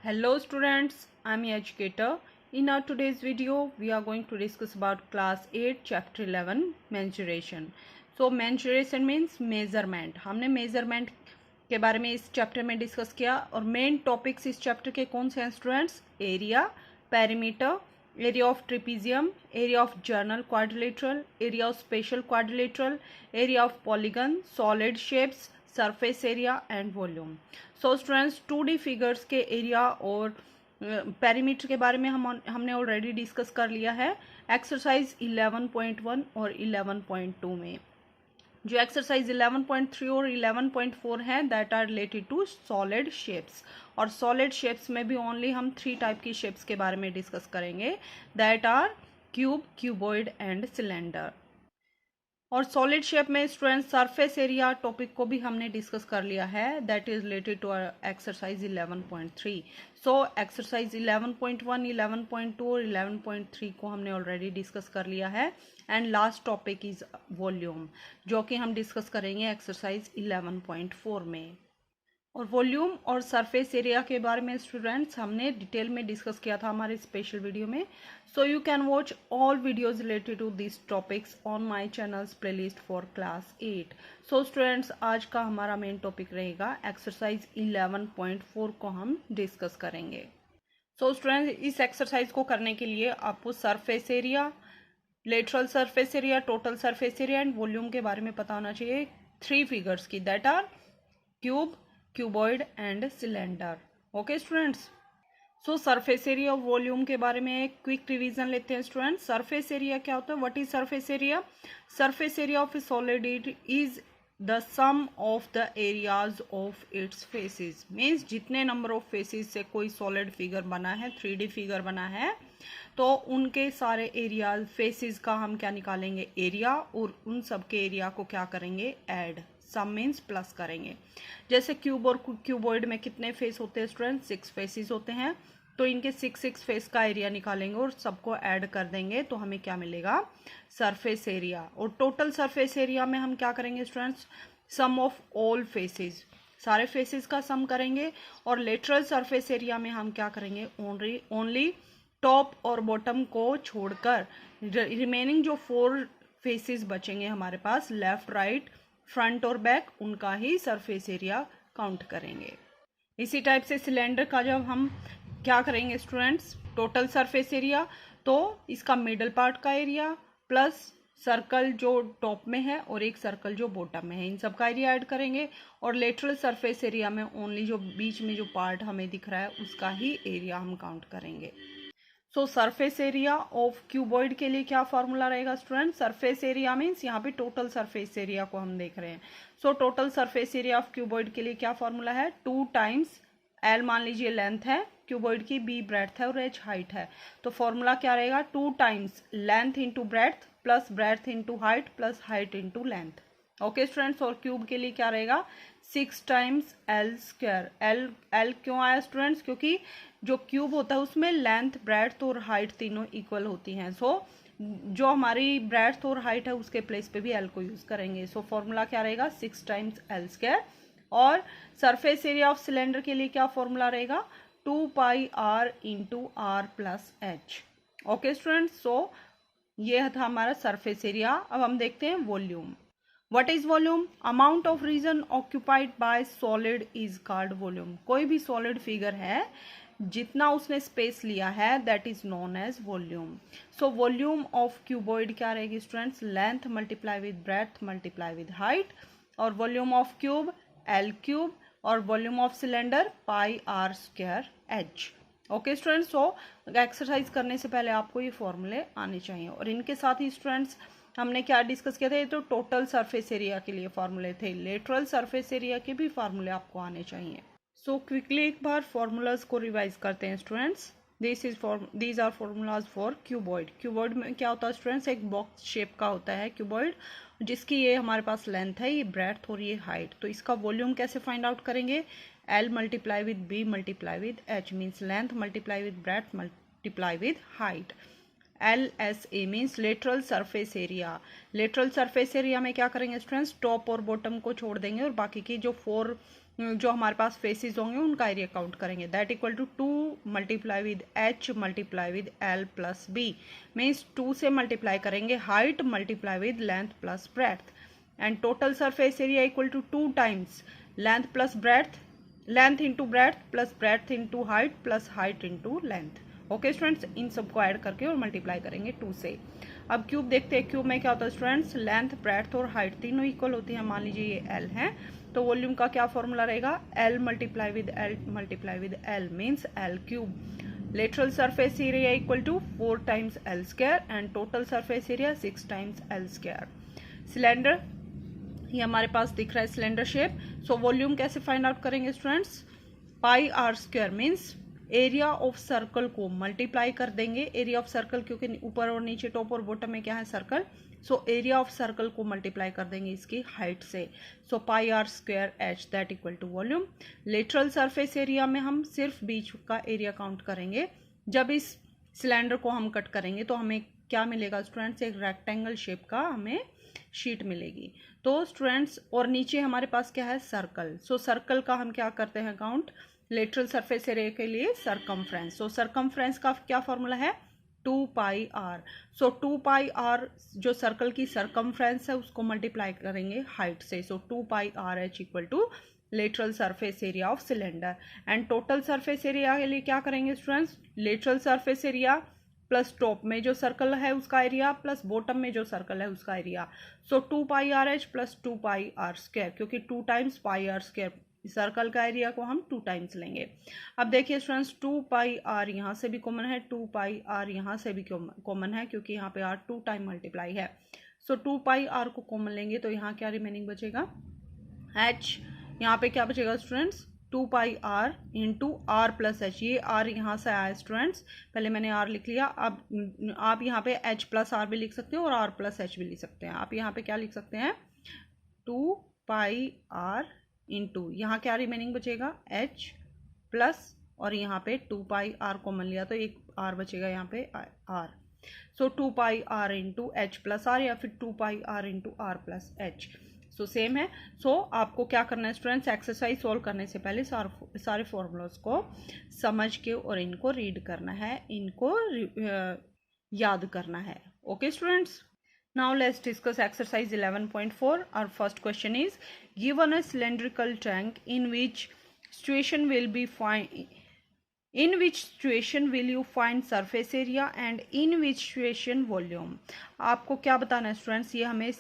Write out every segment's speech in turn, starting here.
Hello students, I am your educator. In our today's video, we are going to discuss about class 8 chapter 11 mensuration. So mensuration means measurement. हमने measurement के बारे में इस chapter में discuss किया और main topics इस chapter के कौन से हैं students? Area, perimeter, area of trapezium, area of journal quadrilateral, area of special quadrilateral, area of polygon, solid shapes, surface area and volume. So students 2D figures के area और perimeter के बारे में हमने ऑलरेडी डिस्कस कर लिया है exercise 11.1 और 11.2 में। जो एक्सरसाइज 11.3 और 11.4 है that are related to solid shapes और सॉलिड शेप्स में भी ओनली हम 3 टाइप की शेप्स के बारे में डिस्कस करेंगे that are cube, cuboid and cylinder. और सॉलिड शेप में स्टूडेंट सरफेस एरिया टॉपिक को भी हमने डिस्कस कर लिया है that is related to exercise 11.3। So exercise 11.1, 11.2 और 11.3 को हमने ऑलरेडी डिस्कस कर लिया है and last topic is volume जो कि हम डिस्कस करेंगे एक्सरसाइज 11.4 में। और वॉल्यूम और सरफेस एरिया के बारे में स्टूडेंट्स हमने डिटेल में डिस्कस किया था हमारे स्पेशल वीडियो में। So you can watch all videos related to this topics on my channel's playlist for class 8। So students आज का हमारा मेन टॉपिक रहेगा एक्सरसाइज 11.4 को हम डिस्कस करेंगे। सो स्टूडेंट्स इस एक्सरसाइज को करने के लिए आपको surface area, lateral surface area, total surface area and volume के बारे में पता होना चाहिए 3 फिगर्स की that are cube, cuboid and cylinder. Okay students, so surface area और वॉल्यूम के बारे में एक क्विक रिवीजन लेते हैं स्टूडेंट्स। सरफेस एरिया क्या होता है? What is surface area? Surface area of a solid is the sum of the areas of its faces. Means जितने नंबर ऑफ फेसेस से कोई सॉलिड फिगर बना है, 3D फिगर बना है, तो उनके सारे एरियाज फेसेस का हम क्या निकालेंगे? एरिया, और उन सब के एरिया को क्या करेंगे? ऐड। सम मीन्स प्लस करेंगे। जैसे क्यूब और क्यूबॉइड में कितने फेस होते हैं स्टूडेंट? 6 फेसेस होते हैं, तो इनके 6 फेस का एरिया निकालेंगे और सबको ऐड कर देंगे तो हमें क्या मिलेगा? Surface area. और टोटल सरफेस एरिया में हम क्या करेंगे students? Sum of all faces, सारे फेसेस का सम करेंगे। और लेटरल सरफेस एरिया में हम क्या करेंगे? ओनली टॉप और बॉटम को छोड़कर रिमेनिंग जो 4 फेसेस बचेंगे हमारे पास, लेफ्ट, राइट, फ्रंट और बैक, उनका ही सरफेस एरिया काउंट करेंगे। इसी टाइप से सिलेंडर का जब हम क्या करेंगे स्टूडेंट्स? टोटल सरफेस एरिया, तो इसका मिडल पार्ट का एरिया प्लस सर्कल जो टॉप में है और एक सर्कल जो बॉटम में है, इन सब का एरिया ऐड करेंगे। और लेटरल सरफेस एरिया में ओनली जो बीच में जो पार्ट हमें दिख रहा है उसका ही एरिया हम काउंट करेंगे। सो सरफेस एरिया ऑफ क्यूबॉइड के लिए क्या फॉर्मूला रहेगा स्टूडेंट? सरफेस एरिया मीन्स यहाँ पे टोटल सरफेस एरिया को हम देख रहे हैं। So total surface area of cuboid के लिए क्या फॉर्मूला है? 2 टाइम्स एल मान लीजिए लेंथ है क्यूबॉइड की, बी ब्रेड्थ है और एच हाइट है, तो फॉर्मूला क्या रहेगा? 2 times length into breadth plus breadth into height plus height into length. Okay students, और क्यूब के लिए क्या रहेगा? 6 टाइम्स एल स्क्वायर। एल क्यों आया स्टूडेंट्स? क्योंकि जो क्यूब होता है उसमें लेंथ, ब्रेड्थ और हाइट तीनों इक्वल होती हैं। सो जो हमारी ब्रेड्थ और हाइट है उसके प्लेस पे भी एल को यूज करेंगे। सो फॉर्मूला क्या रहेगा? 6 टाइम्स एल स्क्वायर। और सरफेस एरिया ऑफ सिलेंडर के लिए क्या फॉर्मूला रहेगा? 2 pi are into are plus H. Okay students, so ये था हमारा सरफेस एरिया। अब हम देखते हैं volume. What is volume? Amount of region occupied by solid is called volume. कोई भी solid figure है जितना उसने स्पेस लिया है that is known as volume. So volume of cuboid क्या रहेगी students? Length multiply with breadth multiply with height. और volume of cube L cube. और volume of cylinder pi are square H. Okay students, so exercise करने से पहले आपको ये फॉर्मूले आने चाहिए। और इनके साथ ही स्टूडेंट्स हमने क्या डिस्कस किया था? ये तो टोटल सरफेस एरिया के लिए फॉर्मूले थे, लेटरल सरफेस एरिया के भी फॉर्मूले आपको आने चाहिए। सो क्विकली एक बार फॉर्मूलाज को रिवाइज करते हैं students. These are formulas for cuboid. Cuboid में क्या होता है स्टूडेंट्स? एक बॉक्स शेप का होता है क्यूबॉइड, जिसकी ये हमारे पास लेंथ है, ये ब्रेड्थ और ये हाइट। तो इसका वॉल्यूम कैसे फाइंड आउट करेंगे? L multiply with B multiply with H means length multiply with breadth multiply with height. LSA means lateral surface area. Lateral surface area में क्या करेंगे स्टूडेंट्स? टॉप और बॉटम को छोड़ देंगे और बाकी की जो 4 जो हमारे पास फेसेस होंगे उनका एरिया काउंट करेंगे। That equal to 2 multiply with h multiply with l plus b, means 2 से मल्टीप्लाई करेंगे height multiply with length plus breadth, and total surface area equal to 2 times length plus breadth, length into breadth plus breadth into height plus height into length. Okay students, इन सबको add करके और multiply करेंगे 2 से। अब cube देखते हैं, cube में क्या होता है स्टूडेंट्स, लेंथ ब्रेड्थ और हाइट तीनों इक्वल होती हैं। मान लीजिए ये एल है, तो वॉल्यूम का क्या फॉर्मूला रहेगा, L multiply with L means L cube. Lateral surface area equal to 4 times L square and total surface area 6 times L square. Cylinder ये हमारे पास दिख रहा है सिलेंडर शेप। सो वॉल्यूम कैसे फाइंड आउट करेंगे students, pi are square means area of circle को multiply कर देंगे। एरिया ऑफ सर्कल क्योंकि ऊपर और नीचे टॉप और बॉटम में क्या है circle, so area of circle को मल्टीप्लाई कर देंगे इसकी हाइट से। So pi are square H that equal to volume. Lateral surface area में हम सिर्फ बीच का एरिया काउंट करेंगे। जब इस सिलेंडर को हम कट करेंगे तो हमें क्या मिलेगा स्टूडेंट्स, एक रेक्टेंगल शेप का हमें शीट मिलेगी। तो स्टूडेंट्स और नीचे हमारे पास क्या है सर्कल, सो सर्कल का हम क्या करते हैं काउंट, लेटरल सरफेस एरिया के लिए सरकमफ्रेंस। सो सरकमफ्रेंस का क्या फॉर्मूला है, 2 pi R. So 2 pi R जो सर्कल की सरकमफ्रेंस है उसको मल्टीप्लाई करेंगे हाइट से। So 2 pi are H equal to lateral surface area of cylinder. And total surface area के लिए क्या करेंगे students, lateral surface area plus top में जो सर्कल है उसका एरिया प्लस बॉटम में जो सर्कल है उसका area. So 2 pi are h plus 2 pi are square, क्योंकि 2 times pi are square, circle का एरिया को हम 2 टाइम्स लेंगे। अब देखिए स्टूडेंट्स 2 पाई आर यहाँ से भी कॉमन है, 2 पाई आर यहाँ से भी कॉमन है क्योंकि यहाँ पे आर 2 टाइम मल्टीप्लाई है। सो 2 पाई आर को कॉमन लेंगे तो यहाँ क्या रिमेनिंग बचेगा, एच। यहाँ पे क्या बचेगा students, 2 pi are into are plus h. ये आर यहाँ से आया स्टूडेंट्स, पहले मैंने आर लिख लिया। अब आप यहाँ पे एच प्लस आर भी लिख सकते हो और आर प्लस एच भी लिख सकते हैं। आप यहाँ पे क्या लिख सकते हैं, 2 पाई आर इंटू यहाँ क्या रिमेनिंग बचेगा, एच प्लस, और यहाँ पे 2 पाई आर कॉमन लिया तो एक आर बचेगा यहाँ पे R. So 2 pi are into H plus R, या फिर 2 pi are into are plus H. So same है। सो आपको क्या करना है स्टूडेंट्स, एक्सरसाइज सॉल्व करने से पहले सारे फॉर्मूलाज को समझ के और इनको रीड करना है, इनको याद करना है। Okay students, now let's discuss exercise 11.4. Our first question is, given a cylindrical tank in which situation will you find surface area and in which situation volume। आपको क्या बताना है स्टूडेंट्स, ये हमें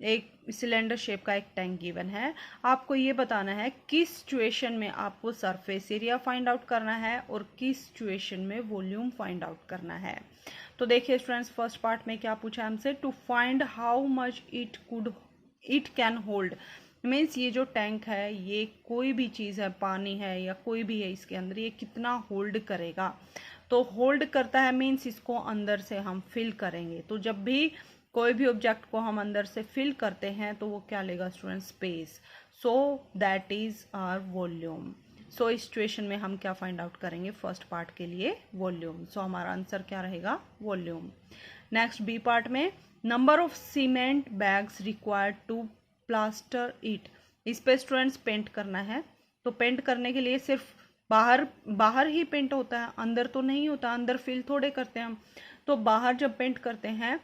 एक सिलेंडर शेप का एक टैंक गिवन है, आपको ये बताना है किस सिचुएशन में आपको सरफेस एरिया फाइंड आउट करना है और किस सिचुएशन में वॉल्यूम फाइंड आउट करना है। तो देखिए स्टूडेंट्स, फर्स्ट पार्ट में क्या पूछा हमसे, to find how much it can hold, means ये जो टैंक है ये कोई भी चीज़ है, पानी है या कोई भी है इसके अंदर, ये कितना होल्ड करेगा। तो होल्ड करता है मीन्स इसको अंदर से हम फिल करेंगे। तो जब भी कोई भी ऑब्जेक्ट को हम अंदर से फिल करते हैं तो वो क्या लेगा student, space. So that is our volume. So इस सिचुएशन में हम क्या फाइंड आउट करेंगे, फर्स्ट पार्ट के लिए वॉल्यूम। सो हमारा आंसर क्या रहेगा, वॉल्यूम। नेक्स्ट बी पार्ट में, number of cement bags required to plaster it. इस पे स्टूडेंट्स पेंट करना है, तो पेंट करने के लिए सिर्फ बाहर ही पेंट होता है, अंदर तो नहीं होता, अंदर फिल थोड़े करते हैं हम। तो बाहर जब पेंट करते हैं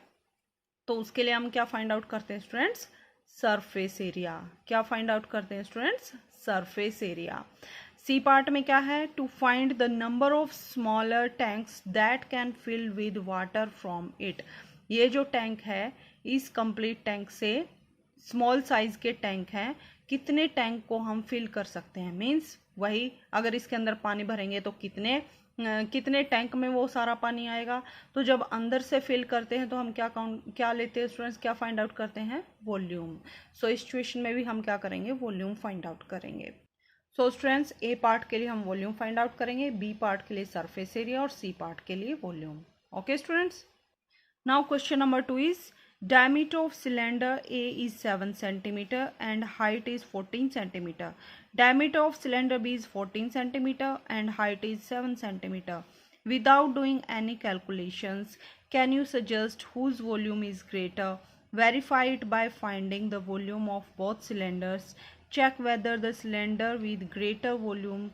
तो उसके लिए हम क्या फाइंड आउट करते हैं स्टूडेंट्स, सरफेस एरिया। क्या फाइंड आउट करते हैं students, surface area. C part में क्या है, to find the number of smaller tanks that can fill with water from it. ये जो टैंक है, इस कंप्लीट टैंक से स्मॉल साइज के टैंक हैं, कितने टैंक को हम फिल कर सकते हैं, मीन्स वही अगर इसके अंदर पानी भरेंगे तो कितने टैंक में वो सारा पानी आएगा। तो जब अंदर से फिल करते हैं तो हम क्या लेते हैं स्टूडेंट्स, क्या फाइंड आउट करते हैं, वॉल्यूम। सो इस सिचुएशन में भी हम क्या करेंगे, वॉल्यूम फाइंड आउट करेंगे। सो स्टूडेंट्स, ए पार्ट के लिए हम वॉल्यूम फाइंड आउट करेंगे, बी पार्ट के लिए सरफेस एरिया और सी पार्ट के लिए volume. Okay students, now question number 2 is, diameter of cylinder A is 7 cm and height is 14 cm. Diameter of cylinder B is 14 cm and height is 7 cm. Without doing any calculations, can you suggest whose volume is greater? Verify it by finding the volume of both cylinders. check whether the cylinder with greater volume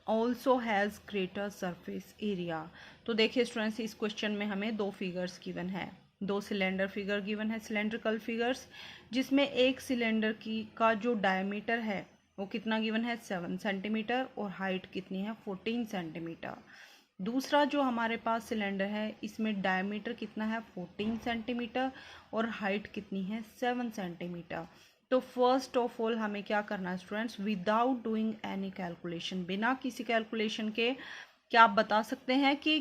also has greater surface area। तो देखिए students, इस question में हमें दो figures given है, दो cylinder figure given है, cylindrical figures, जिसमें एक सिलेंडर की का जो डायमीटर है वो कितना गिवन है 7 सेंटीमीटर और हाइट कितनी है 14 सेंटीमीटर। दूसरा जो हमारे पास सिलेंडर है इसमें डायमीटर कितना है 14 सेंटीमीटर और हाइट कितनी है 7 सेंटीमीटर। तो फर्स्ट ऑफ ऑल हमें क्या करना है students, without doing any calculation, बिना किसी कैलकुलेशन के क्या आप बता सकते हैं कि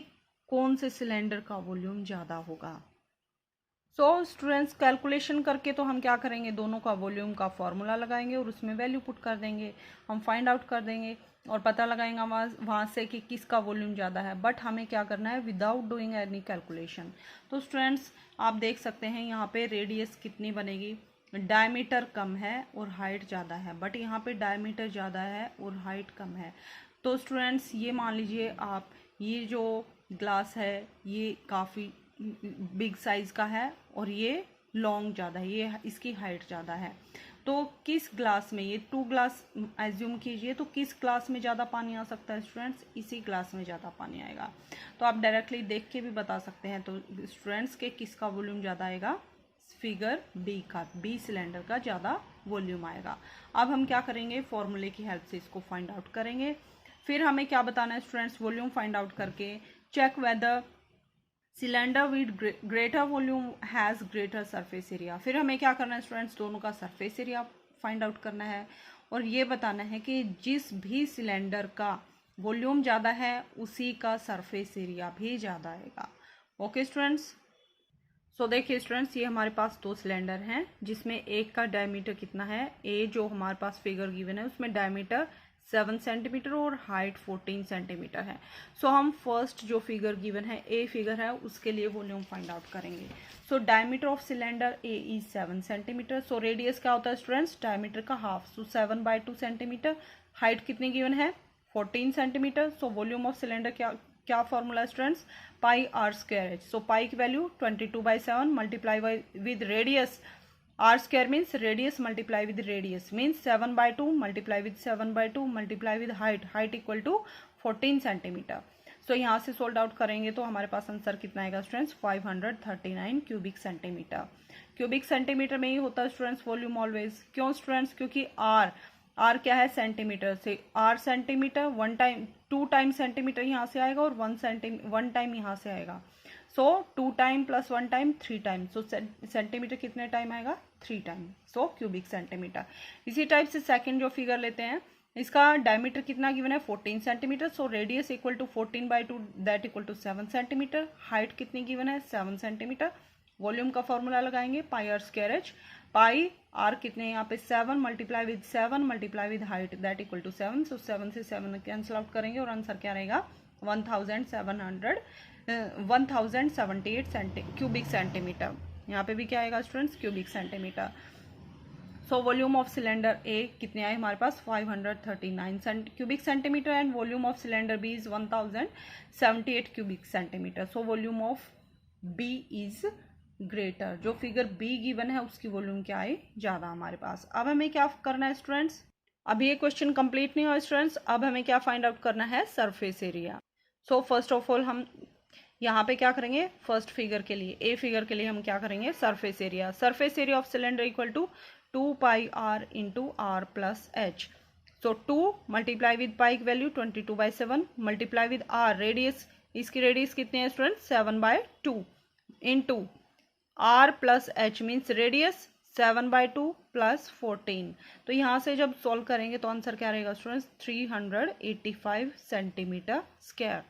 कौन से सिलेंडर का वॉल्यूम ज़्यादा होगा। सो स्टूडेंट्स, कैलकुलेशन करके तो हम क्या करेंगे, दोनों का वॉल्यूम का फॉर्मूला लगाएंगे और उसमें वैल्यू पुट कर देंगे, हम फाइंड आउट कर देंगे और पता लगाएंगे वहाँ से कि किसका वॉल्यूम ज़्यादा है। बट हमें क्या करना है, विदाउट डूइंग एनी कैलकुलेशन। तो स्टूडेंट्स आप देख सकते हैं यहाँ पे रेडियस कितनी बनेगी, डायमीटर कम है और हाइट ज़्यादा है, बट यहाँ पे डायमीटर ज़्यादा है और हाइट कम है। तो स्टूडेंट्स ये मान लीजिए आप, ये जो ग्लास है ये काफ़ी बिग साइज़ का है और ये लॉन्ग ज़्यादा है, ये इसकी हाइट ज़्यादा है। तो किस ग्लास में, ये 2 ग्लास एज्यूम कीजिए, तो किस ग्लास में ज़्यादा पानी आ सकता है स्टूडेंट्स, इसी ग्लास में ज़्यादा पानी आएगा। तो आप डायरेक्टली देख के भी बता सकते हैं। तो स्टूडेंट्स के किसका वॉल्यूम ज़्यादा आएगा, फिगर बी का, बी सिलेंडर का ज़्यादा वॉल्यूम आएगा। अब हम क्या करेंगे, फॉर्मूले की हेल्प से इसको फाइंड आउट करेंगे। फिर हमें क्या बताना है स्टूडेंट्स, वॉल्यूम फाइंड आउट करके check whether cylinder with greater volume has greater surface area. फिर हमें क्या करना है स्टूडेंट्स, दोनों का सरफेस एरिया फाइंड आउट करना है और ये बताना है कि जिस भी सिलेंडर का वॉल्यूम ज़्यादा है उसी का सरफेस एरिया भी ज़्यादा आएगा। ओके स्टूडेंट्स, सो देखिए स्टूडेंट्स, ये हमारे पास दो सिलेंडर हैं जिसमें एक का डायमीटर कितना है, ए जो हमारे पास फिगर गिवन है उसमें डायमीटर 7 सेंटीमीटर और हाइट 14 सेंटीमीटर है। सो हम फर्स्ट जो फिगर गिवन है, ए फिगर है, उसके लिए वॉल्यूम फाइंड आउट करेंगे। So diameter of cylinder A is 7 centimetre. So radius क्या होता है स्टूडेंट्स, डायमीटर का हाफ, सो 7/2 सेंटीमीटर। हाइट कितनी गिवन है 14 centimetre. So volume of cylinder क्या फॉर्मूला है students, pi are square H. So pi की value 22/7 multiply with radius, R square means radius multiply with radius means 7/2 multiply with 7/2 multiply with height, height equal to 14 centimetre. सो यहाँ से solve out करेंगे तो हमारे पास answer कितना आएगा students, 539 cubic centimetre. Cubic centimetre में ही होता है स्टूडेंट्स वॉल्यूम ऑलवेज। क्यों स्टूडेंट्स, क्योंकि आर क्या है सेंटीमीटर से, आर सेंटीमीटर, 2 टाइम सेंटीमीटर यहाँ से आएगा और 1 टाइम यहाँ से आएगा। So 2 time plus 1 time 3 time. So centimetre कितने टाइम आएगा 3 टाइम। So cubic centimetre. इसी टाइप से सेकंड जो फिगर लेते हैं, इसका डायमीटर कितना गिवन है 14 centimetre. So radius equal to 14/2 that equal to 7 centimetre. Height कितनी गिवन है 7 सेंटीमीटर। वॉल्यूम का फॉर्मूला लगाएंगे pi are square H. Pi R कितने यहाँ पे 7 multiply with 7 multiply with height that equal to 7। So 7 से 7 कैंसिल आउट करेंगे और आंसर क्या रहेगा 1078 क्यूबिक सेंटीमीटर। यहाँ पे भी क्या आएगा students, cubic centimetre. So volume of cylinder A कितने आए हमारे पास 539 cubic centimetre and volume of cylinder B is 1078 cubic centimetre. So volume of B is greater. जो फिगर बी गिवन है उसकी वॉल्यूम क्या है ज़्यादा हमारे पास। अब हमें क्या करना है स्टूडेंट्स, अभी ये क्वेश्चन कंप्लीट नहीं हुआ स्टूडेंट्स, अब हमें क्या फाइंड आउट करना है surface area. So first of all हम यहाँ पे क्या करेंगे, फर्स्ट फिगर के लिए, ए फिगर के लिए हम क्या करेंगे surface area. Surface area of cylinder equal to 2 pi are into are plus H. So 2 multiply with pi की value 22/7 multiply with r, radius, इसकी रेडियस कितनी है student 7/2 into are plus h means radius 7/2 plus 14। तो यहाँ से जब solve करेंगे तो आंसर क्या रहेगा स्टूडेंट्स 385 सेंटीमीटर स्क्वायर।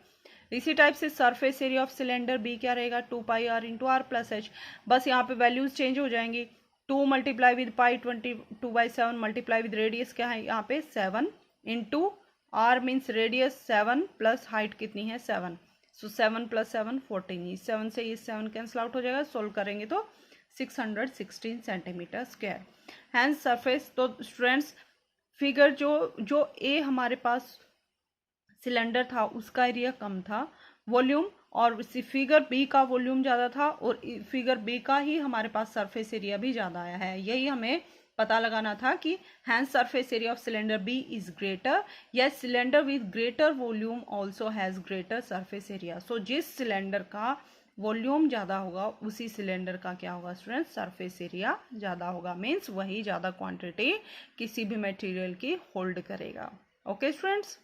इसी टाइप से surface area of cylinder B क्या रहेगा 2 pi are into are plus h. बस यहाँ पे वैल्यूज चेंज हो जाएंगी। 2 multiply with pi 22/7 multiply with radius क्या है यहाँ पे 7 into r means radius 7 plus height कितनी है 7। सो 7 + 7 14, इस 7 से इस 7 कैंसिल आउट हो जाएगा। सोल्व करेंगे तो 616 सेंटीमीटर स्क्वायर। Hence surface. तो स्टूडेंट्स फिगर जो ए हमारे पास सिलेंडर था उसका एरिया कम था वॉल्यूम, और फिगर बी का वॉल्यूम ज़्यादा था और फिगर बी का ही हमारे पास सरफेस एरिया भी ज़्यादा आया है। यही हमें पता लगाना था कि hence surface area of cylinder B is greater, या cylinder with greater volume also has greater surface area. So जिस सिलेंडर का वॉल्यूम ज़्यादा होगा उसी सिलेंडर का क्या होगा स्टूडेंट्स, सरफेस एरिया ज़्यादा होगा, मीन्स वही ज़्यादा क्वांटिटी किसी भी मटेरियल की होल्ड करेगा। Okay students,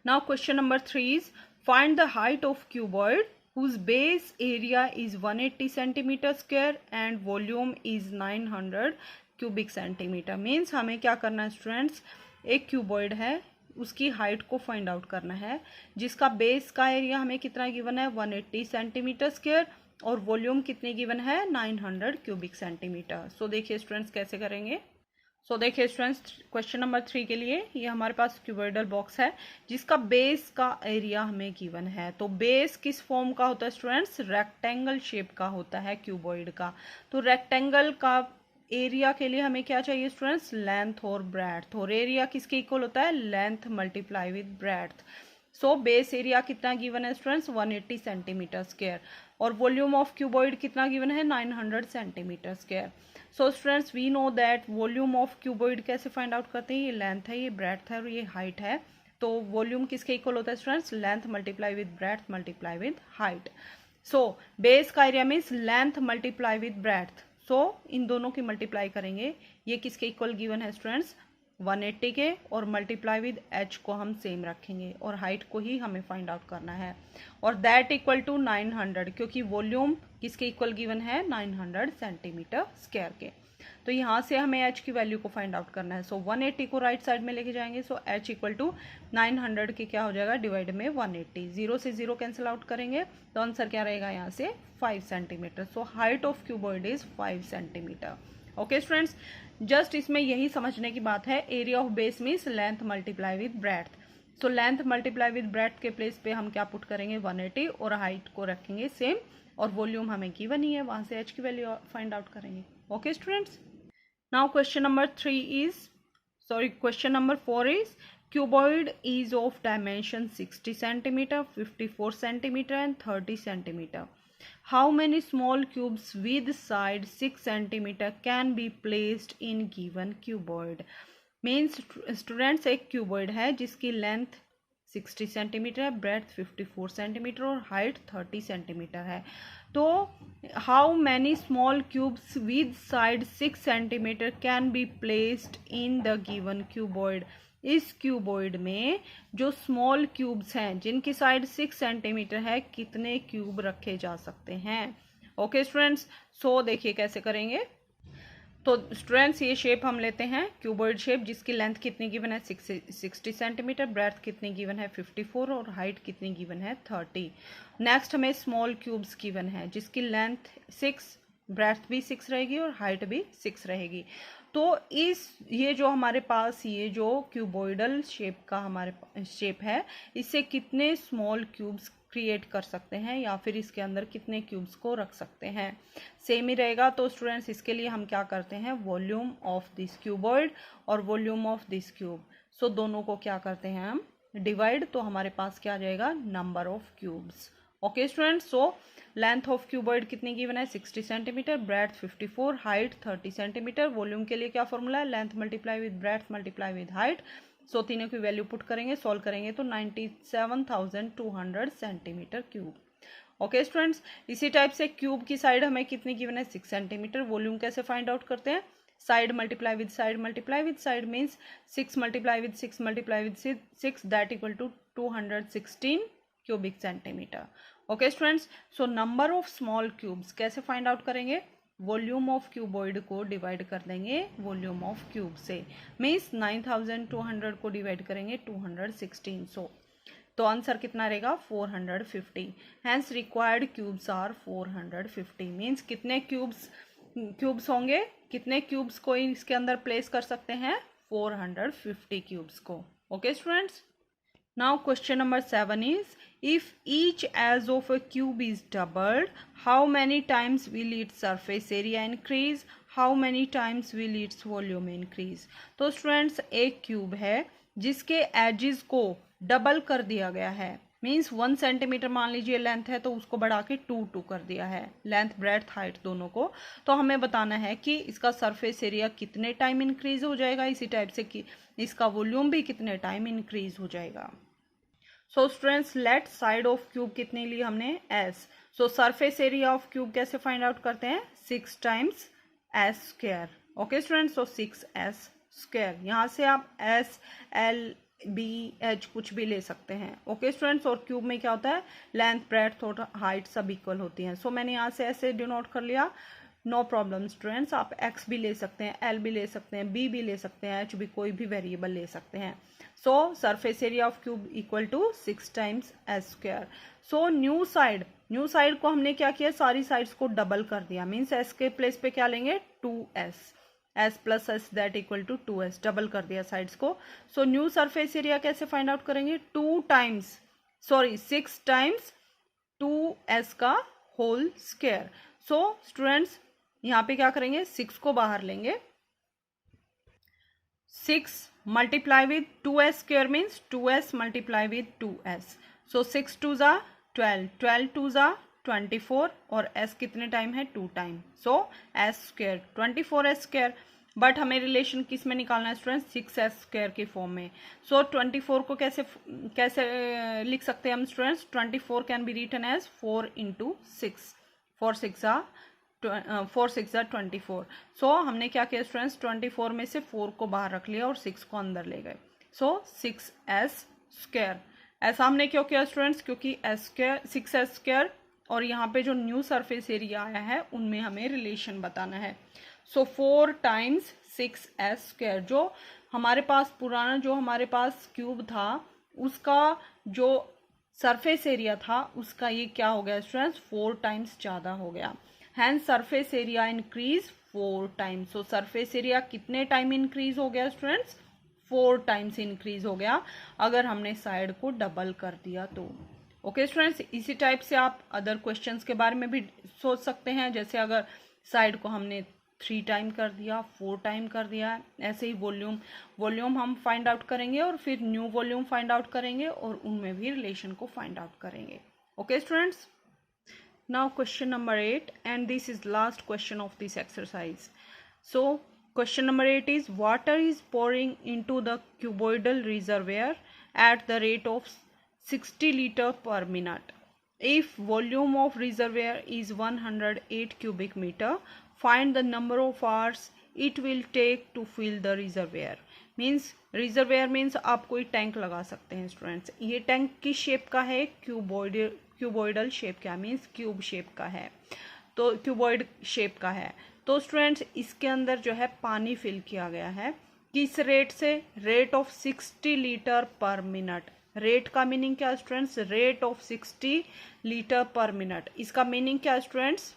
now question number 3 is find the height of cuboid whose base area is 180 centimeter square and volume is 900 cubic centimeter। Means हमें क्या करना है स्टूडेंट्स, एक क्यूबॉइड है उसकी हाइट को फाइंड आउट करना है जिसका बेस का एरिया हमें कितना गिवन है 180 सेंटीमीटर स्क्वायर और वॉल्यूम कितनी गिवन है 900 क्यूबिक सेंटीमीटर। सो देखिए स्टूडेंट्स कैसे करेंगे। सो देखिए स्टूडेंट्स क्वेश्चन नंबर 3 के लिए ये हमारे पास क्यूबॉइडल बॉक्स है जिसका बेस का एरिया हमें गिवन है। तो बेस किस फॉर्म का होता है स्टूडेंट्स, रेक्टेंगल शेप का होता है क्यूबॉइड का। तो रेक्टेंगल का एरिया के लिए हमें क्या चाहिए स्टूडेंट्स, लेंथ और ब्रेड्थ, और एरिया किसके इक्वल होता है, length multiply with breadth. So base area कितना गिवन है स्टूडेंट्स 180 सेंटीमीटर स्क्वायर और वॉल्यूम ऑफ क्यूबॉइड कितना गिवन है 900 centimetre square. So students we know that volume of cuboid कैसे फाइंड आउट करते हैं, ये लेंथ है, ये ब्रेड्थ है और ये हाइट है। तो वॉल्यूम किसके इक्वल होता है students, length multiply with breadth multiply with height. So base का area means length multiply with breadth. So इन दोनों की मल्टीप्लाई करेंगे, ये किसके इक्वल गिवन है स्टूडेंट्स 180 के, और मल्टीप्लाई विद एच को हम सेम रखेंगे और हाइट को ही हमें फाइंड आउट करना है, और दैट इक्वल टू 900 क्योंकि वॉल्यूम किसके इक्वल गिवन है 900 सेंटीमीटर स्क्वायर के। तो यहाँ से हमें एच की वैल्यू को फाइंड आउट करना है। सो 180 को राइट साइड में लेके जाएंगे, सो एच इक्वल टू 900 के क्या हो जाएगा डिवाइड में 180, 0 से 0 कैंसिल आउट करेंगे तो आंसर क्या रहेगा यहाँ से 5 centimetre. So height of cuboid is 5 centimetre. Okay students, just इसमें यही समझने की बात है, area of base means length multiply with breadth. So length multiply with breadth के प्लेस पे हम क्या पुट करेंगे 180 और हाइट को रखेंगे सेम, और वॉल्यूम हमें गिवन ही है, वहां से एच की वैल्यू फाइंड आउट करेंगे। Okay students, now question number 4 is cuboid is of dimension 60 centimeter, 54 centimeter and 30 centimeter. How many small cubes with side 6 centimeter can be placed in given cuboid? Means students एक cuboid है जिसकी length 60 centimetre है, breadth 54 centimetre और height 30 centimetre है। तो how many small cubes with side 6 centimetre can be placed in the given cuboid. इस cuboid में जो स्मॉल क्यूब्स हैं जिनकी साइड 6 सेंटीमीटर है, कितने क्यूब रखे जा सकते हैं। ओके स्टूडेंट्स, सो देखिए कैसे करेंगे। तो स्टूडेंट्स ये शेप हम लेते हैं क्यूबॉइड शेप जिसकी लेंथ कितनी गिवन है 60 सेंटीमीटर, ब्रेड्थ कितनी गिवन है 54 और हाइट कितनी गिवन है 30। नेक्स्ट हमें स्मॉल क्यूब्स गिवन है जिसकी लेंथ 6, ब्रेड्थ भी 6 रहेगी और हाइट भी 6 रहेगी। तो ये जो हमारे पास ये जो क्यूबॉइडल शेप का हमारे शेप है, इससे कितने स्मॉल क्यूब्स क्रिएट कर सकते हैं या फिर इसके अंदर कितने क्यूब्स को रख सकते हैं, सेम ही रहेगा। तो स्टूडेंट्स इसके लिए हम क्या करते हैं, वॉल्यूम ऑफ दिस क्यूबॉइड और वॉल्यूम ऑफ दिस क्यूब, सो दोनों को क्या करते हैं हम डिवाइड, तो हमारे पास क्या आ जाएगा number of cubes. Okay students, so length of cuboid कितनी गिवन है 60 centimetre, breadth 54, height 30 centimetre. Volume के लिए क्या फॉर्मूला है, length multiply with breadth multiply with height. So तीनों की वैल्यू पुट करेंगे, सॉल्व करेंगे तो 97,200 सेंटीमीटर क्यूब। ओके स्टूडेंट्स, इसी टाइप से क्यूब की साइड हमें कितनी गिवन है 6 सेंटीमीटर। वॉल्यूम कैसे फाइंड आउट करते हैं, side multiply with side multiply with side means 6 multiply with 6 multiply with 6 that equal to 216 cubic centimetre. Okay students, so number of small cubes कैसे find out करेंगे, volume of cuboid को divide कर देंगे volume of cube से, means 9200 को divide करेंगे 216, तो answer कितना रहेगा 450। Hence required cubes are 450 means कितने क्यूब्स होंगे, कितने क्यूब्स को इसके अंदर प्लेस कर सकते हैं 450 क्यूब्स को। Okay students, now question number 7 is if each edge of a cube is doubled, how many times will its surface area increase, how many times will its volume increase। तो students एक cube है जिसके edges को double कर दिया गया है, means 1 centimetre मान लीजिए लेंथ है तो उसको बढ़ा के 2 कर दिया है, लेंथ ब्रेड्थ हाइट दोनों को। तो हमें बताना है कि इसका सरफेस एरिया कितने टाइम इंक्रीज हो जाएगा, इसी टाइप से कि इसका वॉल्यूम भी कितने टाइम इंक्रीज हो जाएगा। So students let side of cube कितनी ली हमने, s. So surface area of cube कैसे फाइंड आउट करते हैं, 6 times S square. Okay students, so 6s square, यहाँ से आप एस एल बी एच कुछ भी ले सकते हैं। ओके स्टूडेंट्स, और क्यूब में क्या होता है, लेंथ ब्रेड्थ और हाइट सब इक्वल होती हैं। सो मैंने यहाँ से ऐसे डिनोट कर लिया, नो प्रॉब्लम स्टूडेंट्स। आप एक्स भी ले सकते हैं, एल भी ले सकते हैं, बी भी ले सकते हैं, एच भी, कोई भी वेरिएबल ले सकते हैं। So surface area of cube equal to 6 times S square. So new side को हमने क्या किया, सारी साइड्स को डबल कर दिया, मीन्स एस के प्लेस पे क्या लेंगे, 2s, s plus S that equal to 2s, double कर दिया साइड्स को। सो न्यू सरफेस एरिया कैसे फाइंड आउट करेंगे, 6 टाइम्स 2s का होल स्क्वायर। सो स्टूडेंट्स यहाँ पे क्या करेंगे, 6 को बाहर लेंगे, 6 multiply with 2s square means 2s multiply with 2s। सो 6 2 जा 12, 12 2 जा 24, और s कितने टाइम है, 2 time. So s square 24s square. But हमें रिलेशन किस में निकालना है स्टूडेंट, 6s स्क्वायर के फॉर्म में। सो 24 को कैसे लिख सकते हैं हम students, 24 can be written as 4 into 6, 4 6 जा 24। सो हमने क्या किया स्टूडेंट्स, 24 में से 4 को बाहर रख लिया और 6 को अंदर ले गए। सो 6s स्क्वायर। ऐसा हमने क्यों किया स्टूडेंट्स, क्योंकि s स्क्वायर और यहाँ पे जो न्यू सरफेस एरिया आया है उनमें हमें रिलेशन बताना है। सो 4 टाइम्स 6s स्क्वायर, जो हमारे पास पुराना जो हमारे पास क्यूब था उसका जो सरफेस एरिया था उसका ये क्या हो गया स्टूडेंट्स, 4 टाइम्स ज़्यादा हो गया। Hence surface area increase 4 times. So surface area कितने टाइम इंक्रीज हो गया स्टूडेंट्स, 4 टाइम्स इंक्रीज हो गया अगर हमने साइड को डबल कर दिया तो। ओके स्टूडेंट्स, इसी टाइप से आप अदर क्वेश्चंस के बारे में भी सोच सकते हैं, जैसे अगर साइड को हमने 3 टाइम कर दिया, 4 टाइम कर दिया, ऐसे ही वॉल्यूम हम फाइंड आउट करेंगे और फिर न्यू वॉल्यूम फाइंड आउट करेंगे और उनमें भी रिलेशन को फाइंड आउट करेंगे। Okay students, now question number 8, and this is last question of this exercise. So question number 8 is, water is pouring into the cuboidal reservoir at the rate of 60 liter per minute. If volume of reservoir is 108 cubic meter, find the number of hours it will take to fill the reservoir. Means reservoir means आप कोई tank लगा सकते हैं students. ये tank किस shape का है, cuboidal shape का, मीन्स क्यूब शेप का है, तो क्यूबॉइड शेप का है। तो स्टूडेंट्स इसके अंदर जो है पानी फिल किया गया है, किस रेट से, rate of 60 litre per minute. Rate का मीनिंग क्या students, rate of 60 litre per minute. इसका मीनिंग क्या students,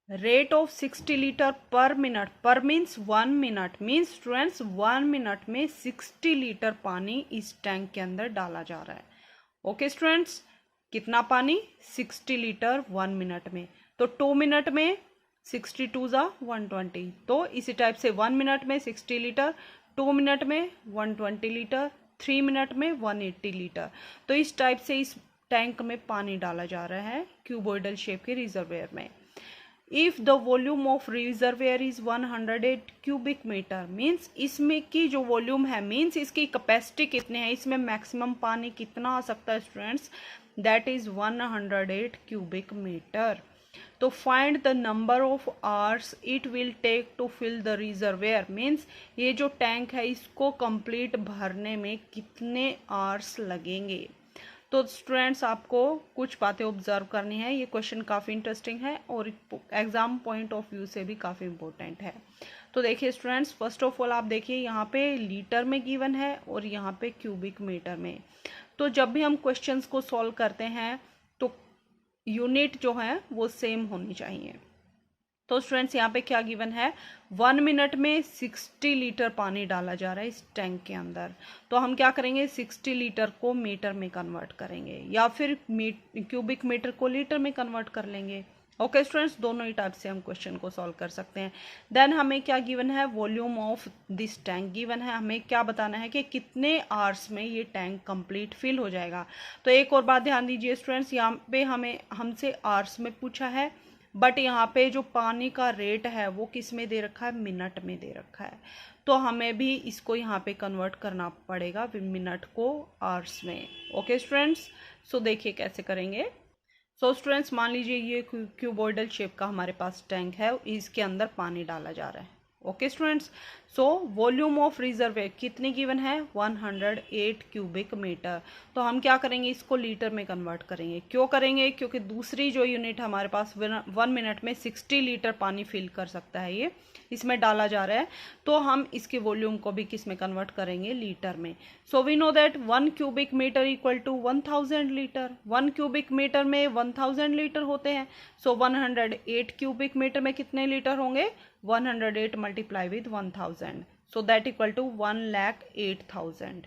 rate of 60 litre per minute, per means 1 minute, means students 1 minute में 60 लीटर पानी इस टैंक के अंदर डाला जा रहा है। ओके स्टूडेंट्स, कितना पानी, 60 लीटर 1 मिनट में। तो 2 मिनट में 62 जा 120, तो इसी टाइप से 1 मिनट में 60 लीटर, 2 मिनट में 120 लीटर, 3 मिनट में 180 लीटर। तो इस टाइप से इस टैंक में पानी डाला जा रहा है क्यूबॉइडल शेप के रिजर्वेयर में। If the volume of reservoir is 108 cubic metre, means इसमें की जो वॉल्यूम है, मीन्स इसकी कैपेसिटी कितनी है, इसमें मैक्सिमम पानी कितना आ सकता है students, that is 108 cubic metre. तो find the number of hours it will take to fill the reservoir, means ये जो टैंक है इसको कंप्लीट भरने में कितने आवर्स लगेंगे। तो स्टूडेंट्स आपको कुछ बातें ऑब्जर्व करनी है, ये क्वेश्चन काफ़ी इंटरेस्टिंग है और एग्जाम पॉइंट ऑफ व्यू से भी काफ़ी इंपॉर्टेंट है। तो देखिए स्टूडेंट्स, फर्स्ट ऑफ ऑल आप देखिए यहाँ पे लीटर में गिवन है और यहाँ पे क्यूबिक मीटर में। तो जब भी हम क्वेश्चंस को सॉल्व करते हैं तो यूनिट जो है वो सेम होनी चाहिए। तो स्टूडेंट्स यहाँ पे क्या गिवन है, 1 मिनट में 60 लीटर पानी डाला जा रहा है इस टैंक के अंदर। तो हम क्या करेंगे, 60 लीटर को मीटर में कन्वर्ट करेंगे या फिर क्यूबिक मीटर को लीटर में कन्वर्ट कर लेंगे। ओके स्टूडेंट्स, दोनों ही टाइप से हम क्वेश्चन को सॉल्व कर सकते हैं। देन हमें क्या गिवन है, volume of this tank given है। हमें क्या बताना है कि कितने आवर्स में ये टैंक कंप्लीट फिल हो जाएगा। तो एक और बात ध्यान दीजिए स्टूडेंट्स, यहाँ पे हमें हमसे आवर्स में पूछा है, बट यहाँ पे जो पानी का रेट है वो किस में दे रखा है, मिनट में दे रखा है। तो हमें भी इसको यहाँ पे कन्वर्ट करना पड़ेगा मिनट को आवर्स में। ओके स्टूडेंट्स, सो देखिए कैसे करेंगे। सो स्टूडेंट्स, मान लीजिए ये क्यूबॉइडल शेप का हमारे पास टैंक है, इसके अंदर पानी डाला जा रहा है। Okay students, so volume of reservoir कितनी गिवन है, 108 क्यूबिक मीटर। तो हम क्या करेंगे, इसको लीटर में कन्वर्ट करेंगे। क्यों करेंगे, क्योंकि दूसरी जो यूनिट हमारे पास 1 मिनट में 60 लीटर पानी फिल कर सकता है, ये इसमें डाला जा रहा है। तो हम इसके वॉल्यूम को भी किस में कन्वर्ट करेंगे, लीटर में। So we know that 1 cubic metre equal to 1000 litre. 1 cubic metre में 1000 लीटर होते हैं। सो 108 क्यूबिक मीटर में कितने लीटर होंगे, 108 multiply with 1000, so that equal to 1,08,000।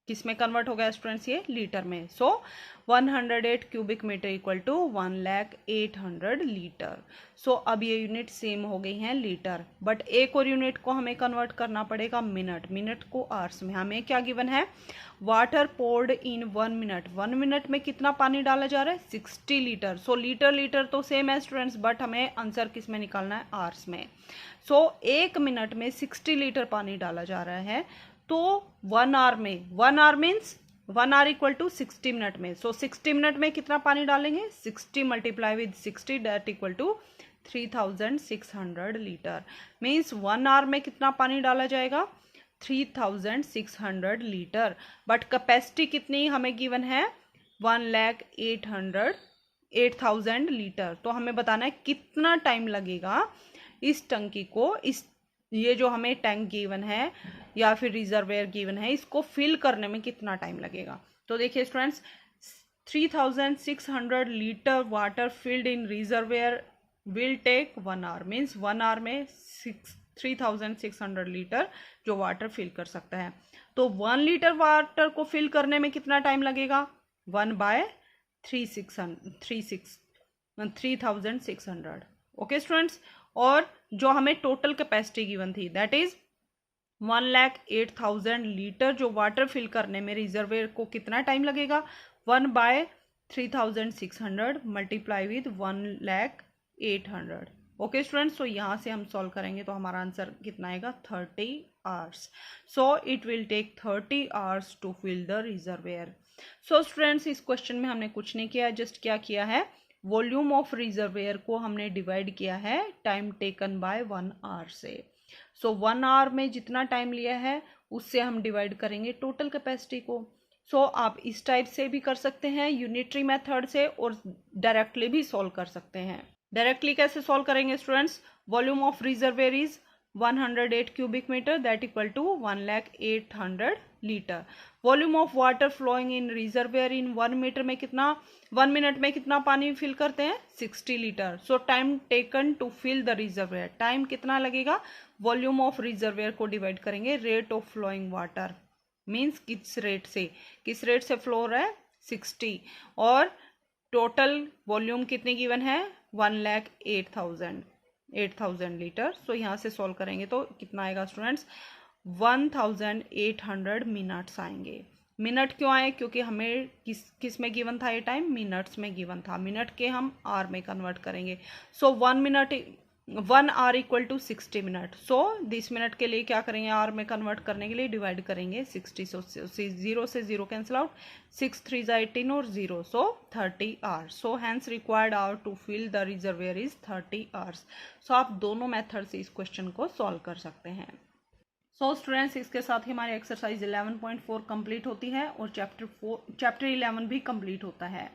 किस में कन्वर्ट हो गया स्टूडेंट्स, ये लीटर में। So 108 cubic metre equal to 1,08,000 litre. So अब ये यूनिट सेम हो गई हैं लीटर, बट एक और यूनिट को हमें कन्वर्ट करना पड़ेगा मिनट। मिनट को आवर्स में। हमें क्या गिवन है, वाटर पोर्ड इन 1 मिनट। 1 मिनट में कितना पानी डाला जा रहा है, 60 लीटर। सो लीटर लीटर तो सेम है स्टूडेंट्स, बट हमें आंसर किस में निकालना है, आवर्स में। सो 1 मिनट में 60 लीटर पानी डाला जा रहा है। तो 1 आवर में, 1 hour means 1 hour equal to 60 minute में। सो 60 मिनट में कितना पानी डालेंगे, 60 multiply with 60, that equal to 3600 litre. Means 1 hour में कितना पानी डाला जाएगा, 3600 लीटर। बट कैपेसिटी कितनी हमें गिवन है, 1,08,000 लीटर। तो हमें बताना है कितना टाइम लगेगा इस टंकी को, इस ये जो हमें टैंक गिवन है या फिर रिजर्वेयर गिवन है, इसको फिल करने में कितना टाइम लगेगा। तो देखिए students, 3600 litre water filled in reservoir will take 1 hour. Means 1 hour में 3600 लीटर जो वाटर फिल कर सकता है। तो 1 लीटर वाटर को फिल करने में कितना टाइम लगेगा, 1/3600। ओके स्टूडेंट्स, और जो हमें टोटल कैपेसिटी गिवन थी, दैट इज 1,08,000 लीटर जो वाटर फिल करने में रिजर्वेयर को कितना टाइम लगेगा, 1/3600 मल्टीप्लाई विद 1,08,000। ओके स्टूडेंट्स, तो यहाँ से हम सॉल्व करेंगे तो हमारा आंसर कितना आएगा, 30 hours. So it will take 30 hours to fill the reservoir. So students, इस क्वेश्चन में हमने कुछ नहीं किया, जस्ट क्या किया है, वॉल्यूम ऑफ रिजर्वेयर को हमने डिवाइड किया है टाइम टेकन बाय 1 आवर से। सो 1 आवर में जितना टाइम लिया है उससे हम डिवाइड करेंगे टोटल कैपेसिटी को। सो आप इस टाइप से भी कर सकते हैं यूनिटरी मेथड से, और डायरेक्टली भी सॉल्व कर सकते हैं। डायरेक्टली कैसे सॉल्व करेंगे students, volume of reservoir is 108 cubic metre, that equal to 1,08,000 litre. Volume of water flowing in reservoir in 1 metre में कितना, 1 मिनट में कितना पानी फिल करते हैं, 60 litre. So time taken to fill the reservoir, time कितना लगेगा, वॉल्यूम ऑफ रिजर्वेयर को डिवाइड करेंगे rate of flowing water. Means किस रेट से फ्लो हो रहा है, 60, और टोटल वॉल्यूम कितनी गिवन है, 1,08,000 लीटर। सो यहाँ से सॉल्व करेंगे तो कितना आएगा स्टूडेंट्स, 1,800 मिनट्स आएंगे। मिनट क्यों आए, क्योंकि हमें किस में गिवन था ये टाइम, मिनट्स में गिवन था। मिनट के हम आवर में कन्वर्ट करेंगे। So 1 hour equal to 60 minute. So 10 minute के लिए क्या करेंगे, आवर में कन्वर्ट करने के लिए डिवाइड करेंगे 60। सो 0 से 0 कैंसिल आउट, 6 3 18 और 0, so 30 hours. So hence required hour to fill the reservoir is 30 hours. So आप दोनों मेथड से इस क्वेश्चन को सॉल्व कर सकते हैं। सो स्टूडेंट्स, इसके साथ ही हमारी एक्सरसाइज 11.4 कंप्लीट होती है और चैप्टर 11 भी कंप्लीट होता है।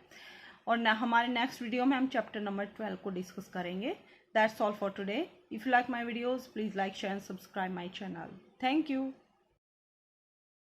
और हमारे नेक्स्ट वीडियो में हम चैप्टर नंबर 12 को डिस्कस करेंगे। That's all for today. If you like my videos, please like, share and subscribe my channel. Thank you.